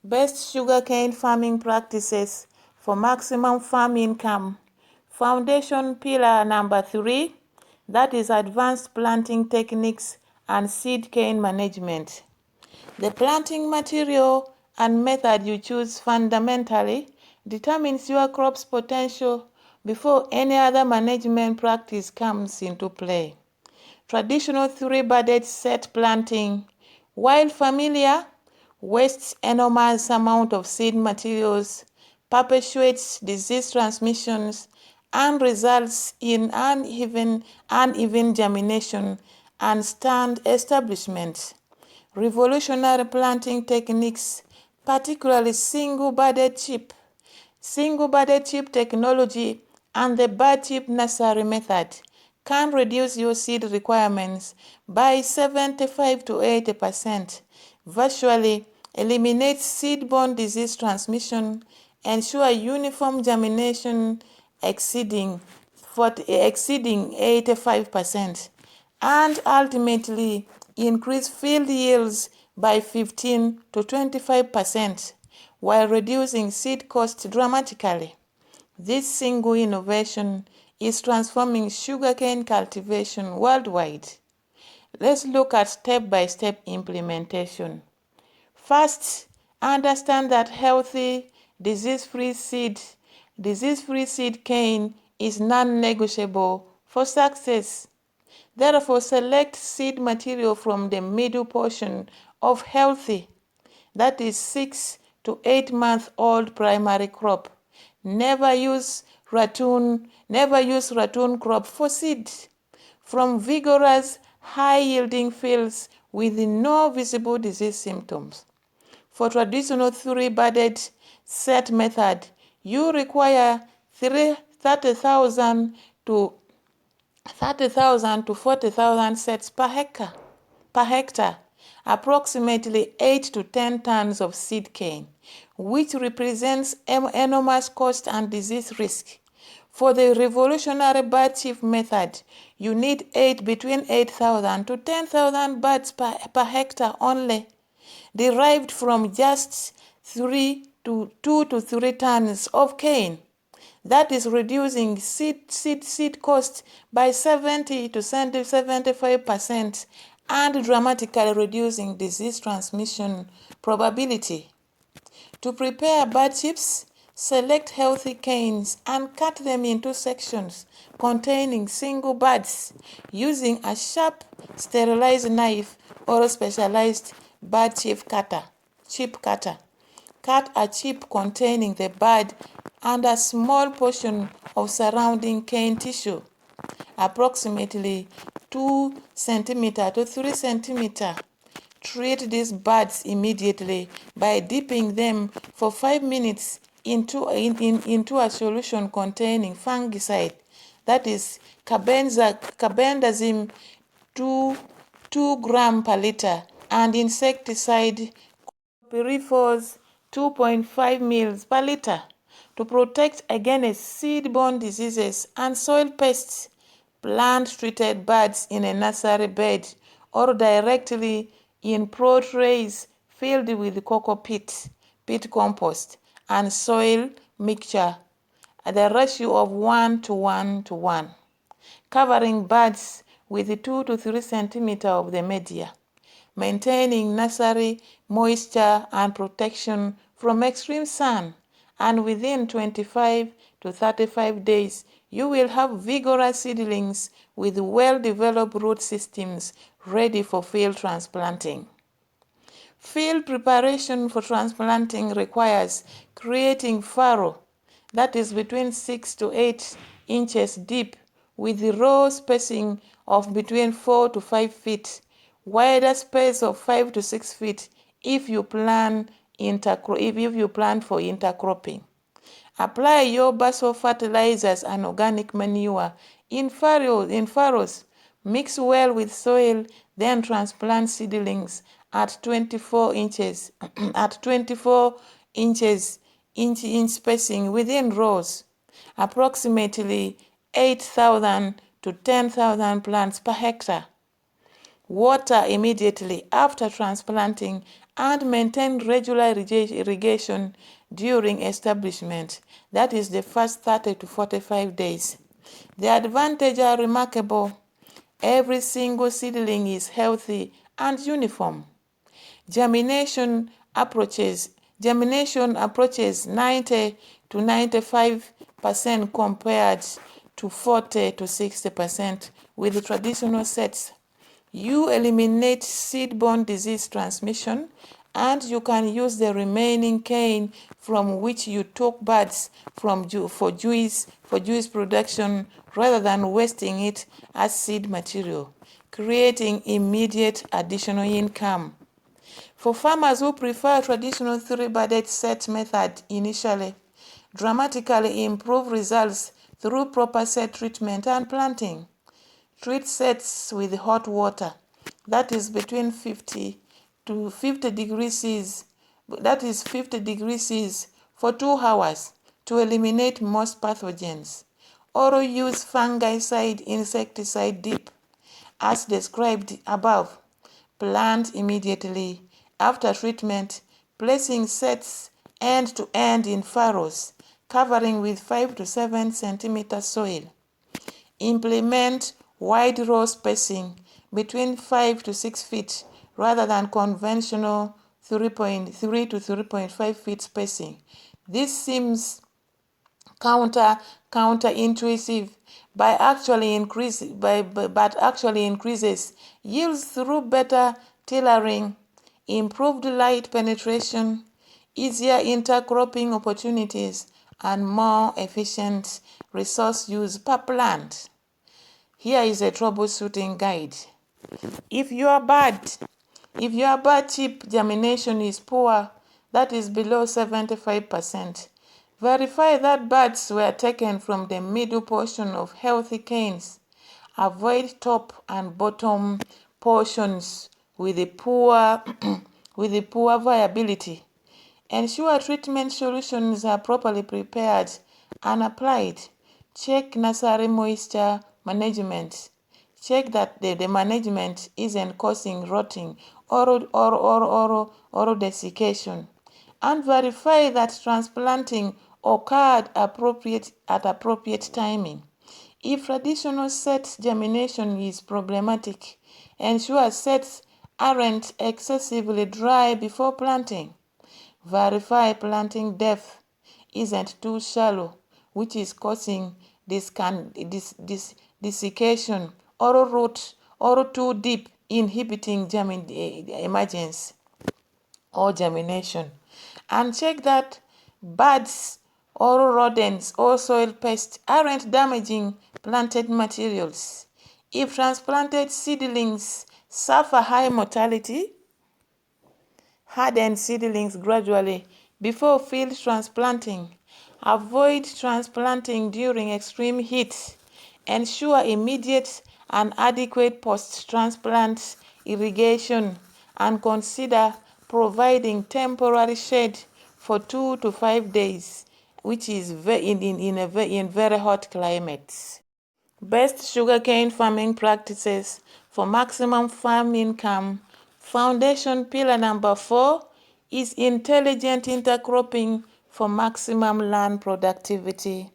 Best sugarcane farming practices for maximum farm income. Foundation pillar number 3, that is advanced planting techniques and seed cane management. The planting material and method you choose fundamentally determines your crop's potential before any other management practice comes into play. Traditional three-budded set planting, while familiar, wastes enormous amount of seed materials, perpetuates disease transmissions, and results in uneven germination and stand establishment. Revolutionary planting techniques, particularly single-budded chip technology and the bud chip nursery method, can reduce your seed requirements by 75 to 80%, virtually eliminate seed-borne disease transmission, ensure uniform germination exceeding 85%, and ultimately increase field yields by 15 to 25% while reducing seed cost dramatically. This single innovation is transforming sugarcane cultivation worldwide. Let's look at step-by-step implementation. First, understand that healthy, disease-free seed cane is non-negotiable for success. Therefore, select seed material from the middle portion of healthy, that is 6 to 8 month old primary crop. Never use ratoon crop for seed from vigorous, high-yielding fields with no visible disease symptoms. For traditional three-budded set method, you require 30,000 to 40,000 sets per hectare, approximately 8 to 10 tons of seed cane, which represents enormous cost and disease risk. For the revolutionary bud chip method, you need between 8,000 to 10,000 buds per hectare only, derived from just 2 to 3 tons of cane. That is reducing seed cost by 70 to 75% and dramatically reducing disease transmission probability. To prepare bud chips, select healthy canes and cut them into sections containing single buds using a sharp, sterilized knife or a specialized bud chip cutter. Cut a chip containing the bud and a small portion of surrounding cane tissue, approximately 2 cm to 3 cm. Treat these buds immediately by dipping them for 5 minutes into a solution containing fungicide, that is carbendazim 2 gram per liter, and insecticide Pyrifos 2.5 ml per liter to protect against seed-borne diseases and soil pests. Plant treated buds in a nursery bed or directly in pro trays filled with cocoa peat compost, and soil mixture at the ratio of 1 to 1 to 1, covering buds with 2 to 3 centimeters of the media, maintaining nursery moisture and protection from extreme sun, and within 25 to 35 days, you will have vigorous seedlings with well-developed root systems ready for field transplanting. Field preparation for transplanting requires creating furrow, that is between 6 to 8 inches deep, with the row spacing of between 4 to 5 feet, wider space of 5 to 6 feet if you plan for intercropping. Apply your basal fertilizers and organic manure in furrows. Mix well with soil, then transplant seedlings at 24 inches inch spacing within rows, approximately 8,000 to 10,000 plants per hectare. water immediately after transplanting, and maintain regular irrigation during establishment, that is the first 30 to 45 days. The advantages are remarkable. Every single seedling is healthy and uniform. Germination approaches 90 to 95% compared to 40 to 60% with traditional sets. You eliminate seed-borne disease transmission, and you can use the remaining cane from which you took buds for juice production rather than wasting it as seed material, creating immediate additional income. For farmers who prefer traditional three-budded set method initially, dramatically improve results through proper set treatment and planting. Treat sets with hot water, that is between 50 to 50 degrees Celsius, for 2 hours to eliminate most pathogens. Or use fungicide insecticide dip as described above. Plant immediately after treatment, placing sets end to end in furrows, covering with 5 to 7 centimeter soil. Implement wide row spacing between 5 to 6 feet rather than conventional 3.3 to 3.5 feet spacing. This seems counterintuitive, but actually increases yields through better tillering, improved light penetration, easier intercropping opportunities, and more efficient resource use per plant. Here is a troubleshooting guide. If your bud chip germination is poor, that is below 75%, verify that buds were taken from the middle portion of healthy canes. Avoid top and bottom portions with a poor viability. Ensure treatment solutions are properly prepared and applied. Check nursery moisture management. Check that the management isn't causing rotting or desiccation. And verify that transplanting occurred at appropriate timing. If traditional set germination is problematic, ensure sets aren't excessively dry before planting. Verify planting depth isn't too shallow, which is causing desiccation, or root or too deep, inhibiting emergence or germination. And check that buds or rodents or soil pests aren't damaging planted materials. If transplanted seedlings suffer high mortality, harden seedlings gradually before field transplanting. Avoid transplanting during extreme heat. Ensure immediate and adequate post-transplant irrigation, and consider providing temporary shade for 2 to 5 days, which is in very hot climates. Best sugarcane farming practices for maximum farm income. Foundation pillar number 4 is intelligent intercropping for maximum land productivity.